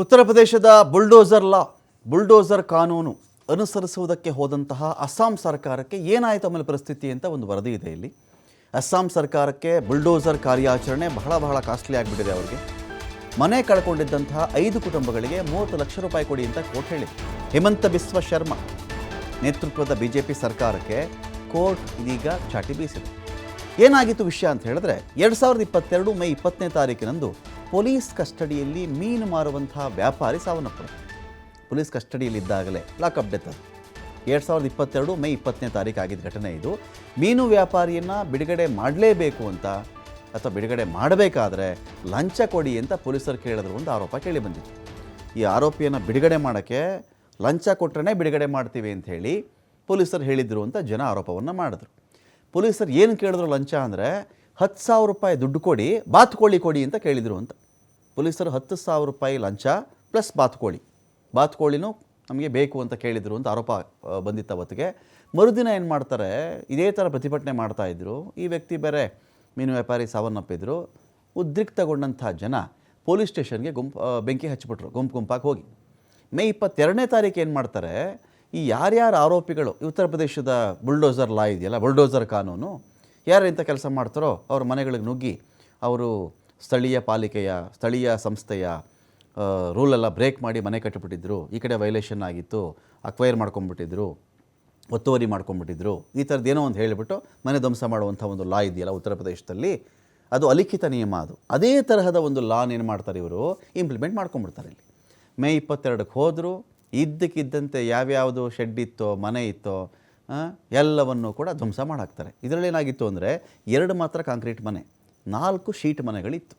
ಉತ್ತರ ಪ್ರದೇಶದ ಬುಲ್ಡೋಸರ್ ಕಾನೂನು ಅನುಸರಿಸುವುದಕ್ಕೆ ಹೋದಂತಹ ಅಸ್ಸಾಂ ಸರ್ಕಾರಕ್ಕೆ ಏನಾಯಿತು ಆಮೇಲೆ ಪರಿಸ್ಥಿತಿ ಅಂತ ಒಂದು ವರದಿ ಇದೆ ಇಲ್ಲಿ. ಅಸ್ಸಾಂ ಸರ್ಕಾರಕ್ಕೆ ಬುಲ್ಡೋಸರ್ ಕಾರ್ಯಾಚರಣೆ ಬಹಳ ಕಾಸ್ಟ್ಲಿ ಆಗಿಬಿಟ್ಟಿದೆ. ಅವರಿಗೆ ಮನೆ ಕಳ್ಕೊಂಡಿದ್ದಂತಹ 5 ಕುಟುಂಬಗಳಿಗೆ 30 ಲಕ್ಷ ರೂಪಾಯಿ ಕೊಡಿ ಅಂತ ಕೋರ್ಟ್ ಹೇಳಿದೆ. ಹಿಮಂತ ಬಿಸ್ವ ಶರ್ಮಾ ನೇತೃತ್ವದ ಬಿಜೆಪಿ ಸರ್ಕಾರಕ್ಕೆ ಕೋರ್ಟ್ ಇದೀಗ ಚಾಟಿ ಬೀಸಿದೆ. ಏನಾಗಿತ್ತು ವಿಷಯ ಅಂತ ಹೇಳಿದ್ರೆ 2022 ಮೇ 20ನೇ ತಾರೀಕಿನಂದು ಪೊಲೀಸ್ ಕಸ್ಟಡಿಯಲ್ಲಿ ಮೀನು ಮಾರುವಂತಹ ವ್ಯಾಪಾರಿ ಸಾವನ್ನಪ್ಪರು. ಪೊಲೀಸ್ ಕಸ್ಟಡಿಯಲ್ಲಿದ್ದಾಗಲೇ ಲಾಕಪ್ ಡೆತ್. 2022 ಮೇ 20ನೇ ತಾರೀಕು ಆಗಿದ್ದ ಘಟನೆ ಇದು. ಮೀನು ವ್ಯಾಪಾರಿಯನ್ನು ಬಿಡುಗಡೆ ಮಾಡಲೇಬೇಕು ಅಂತ ಅಥವಾ ಬಿಡುಗಡೆ ಮಾಡಬೇಕಾದ್ರೆ ಲಂಚ ಕೊಡಿ ಅಂತ ಪೊಲೀಸರು ಕೇಳಿದ್ರು ಒಂದು ಆರೋಪ ಕೇಳಿ ಬಂದಿತ್ತು. ಈ ಆರೋಪಿಯನ್ನು ಬಿಡುಗಡೆ ಮಾಡೋಕ್ಕೆ ಲಂಚ ಕೊಟ್ಟರೆ ಬಿಡುಗಡೆ ಮಾಡ್ತೀವಿ ಅಂತ ಹೇಳಿ ಪೊಲೀಸರು ಹೇಳಿದರು ಅಂತ ಜನ ಆರೋಪವನ್ನು ಮಾಡಿದ್ರು. ಪೊಲೀಸರು ಏನು ಕೇಳಿದ್ರು ಲಂಚ ಅಂದರೆ 10,000 ರೂಪಾಯಿ ದುಡ್ಡು ಕೊಡಿ, ಬಾತುಕೋಳಿ ಕೊಡಿ ಅಂತ ಕೇಳಿದರು ಅಂತ. ಪೊಲೀಸರು 10,000 ರೂಪಾಯಿ ಲಂಚ ಪ್ಲಸ್ ಬಾತುಕೋಳಿನೂ ನಮಗೆ ಬೇಕು ಅಂತ ಕೇಳಿದರು ಅಂತ ಆರೋಪ ಬಂದಿತ್ತು ಅವತ್ತಿಗೆ. ಮರುದಿನ ಏನು ಮಾಡ್ತಾರೆ, ಇದೇ ಥರ ಪ್ರತಿಭಟನೆ ಮಾಡ್ತಾಯಿದ್ರು. ಈ ವ್ಯಕ್ತಿ ಬೇರೆ ಮೀನು ವ್ಯಾಪಾರಿ ಸಾವನ್ನಪ್ಪಿದ್ರು. ಉದ್ರಿಕ್ತಗೊಂಡಂಥ ಜನ ಪೊಲೀಸ್ ಸ್ಟೇಷನ್ಗೆ ಬೆಂಕಿ ಹಚ್ಚಿಬಿಟ್ರು ಗುಂಪಾಗಿ ಹೋಗಿ. ಮೇ 22ನೇ ತಾರೀಕು ಏನು ಮಾಡ್ತಾರೆ, ಈ ಯಾರ್ಯಾರು ಆರೋಪಿಗಳು ಉತ್ತರ ಪ್ರದೇಶದ ಬುಲ್ಡೋಸರ್ ಲಾ ಇದೆಯಲ್ಲ, ಬುಲ್ಡೋಸರ್ ಕಾನೂನು, ಯಾರು ಇಂಥ ಕೆಲಸ ಮಾಡ್ತಾರೋ ಅವ್ರ ಮನೆಗಳಿಗೆ ನುಗ್ಗಿ ಅವರು ಸ್ಥಳೀಯ ಪಾಲಿಕೆಯ ಸ್ಥಳೀಯ ಸಂಸ್ಥೆಯ ರೂಲೆಲ್ಲ ಬ್ರೇಕ್ ಮಾಡಿ ಮನೆ ಕಟ್ಟಿಬಿಟ್ಟಿದ್ರು. ಈ ಕಡೆ ವೈಲೇಷನ್ ಆಗಿತ್ತು, ಅಕ್ವೈರ್ ಮಾಡ್ಕೊಂಡ್ಬಿಟ್ಟಿದ್ರು, ಒತ್ತುವರಿ ಮಾಡ್ಕೊಂಡ್ಬಿಟ್ಟಿದ್ರು, ಈ ಥರದ್ದು ಏನೋ ಒಂದು ಹೇಳಿಬಿಟ್ಟು ಮನೆ ಧ್ವಂಸ ಮಾಡುವಂಥ ಒಂದು ಲಾ ಇದೆಯಲ್ಲ ಉತ್ತರ ಪ್ರದೇಶದಲ್ಲಿ, ಅದು ಅಲಿಖಿತ ನಿಯಮ. ಅದೇ ತರಹದ ಒಂದು ಲಾನ್ ಏನು ಮಾಡ್ತಾರೆ ಇವರು, ಇಂಪ್ಲಿಮೆಂಟ್ ಮಾಡ್ಕೊಂಡ್ಬಿಡ್ತಾರೆ. ಇಲ್ಲಿ ಮೇ 22ಕ್ಕೆ ಹೋದರು. ಇದ್ದಕ್ಕಿದ್ದಂತೆ ಯಾವ್ಯಾವುದು ಶೆಡ್ ಇತ್ತೋ ಮನೆ ಇತ್ತೋ ಎಲ್ಲವನ್ನೂ ಕೂಡ ಧ್ವಂಸ ಮಾಡಾಕ್ತಾರೆ. ಇದರಲ್ಲಿ ಏನಾಗಿತ್ತು ಅಂದರೆ 2 ಮಾತ್ರ ಕಾಂಕ್ರೀಟ್ ಮನೆ, 4 ಶೀಟ್ ಮನೆಗಳಿತ್ತು.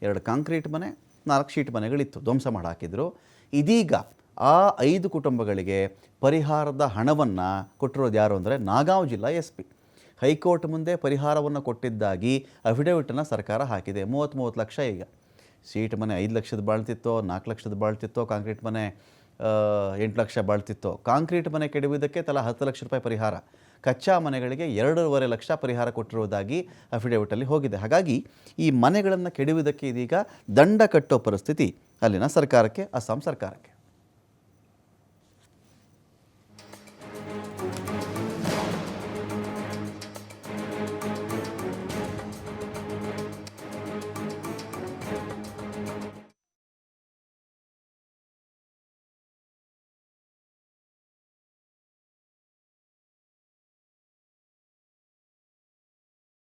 2 ಕಾಂಕ್ರೀಟ್ ಮನೆ, 4 ಶೀಟ್ ಮನೆಗಳಿತ್ತು, ಧ್ವಂಸ ಮಾಡಾಕಿದ್ರು. ಇದೀಗ ಆ 5 ಕುಟುಂಬಗಳಿಗೆ ಪರಿಹಾರದ ಹಣವನ್ನು ಕೊಟ್ಟಿರೋದು ಯಾರು ಅಂದರೆ ನಾಗಾಂವ್ ಜಿಲ್ಲಾ SP. ಹೈಕೋರ್ಟ್ ಮುಂದೆ ಪರಿಹಾರವನ್ನು ಕೊಟ್ಟಿದ್ದಾಗಿ ಅಫಿಡವಿಟನ್ನು ಸರ್ಕಾರ ಹಾಕಿದೆ. 30 ಲಕ್ಷ. ಈಗ ಶೀಟ್ ಮನೆ 5 ಲಕ್ಷದ ಬಾಳ್ತಿತ್ತೋ, 4 ಲಕ್ಷದ ಬಾಳ್ತಿತ್ತೋ, ಕಾಂಕ್ರೀಟ್ ಮನೆ 8 ಲಕ್ಷ ಬಾಳ್ತಿತ್ತೋ. ಕಾಂಕ್ರೀಟ್ ಮನೆ ಕೆಡವಿದ್ದಕ್ಕೆ ತಲಾ 10 ಲಕ್ಷ ರೂಪಾಯಿ ಪರಿಹಾರ, ಕಚ್ಚಾ ಮನೆಗಳಿಗೆ 2.5 ಲಕ್ಷ ಪರಿಹಾರ ಕೊಟ್ಟಿರುವುದಾಗಿ ಅಫಿಡವಿಟಲ್ಲಿ ಹೋಗಿದೆ. ಹಾಗಾಗಿ ಈ ಮನೆಗಳನ್ನು ಕೆಡವಿದ್ದಕ್ಕೆ ಇದೀಗ ದಂಡ ಕಟ್ಟೋ ಪರಿಸ್ಥಿತಿ ಅಲ್ಲಿನ ಸರ್ಕಾರಕ್ಕೆ, ಅಸ್ಸಾಂ ಸರ್ಕಾರಕ್ಕೆ.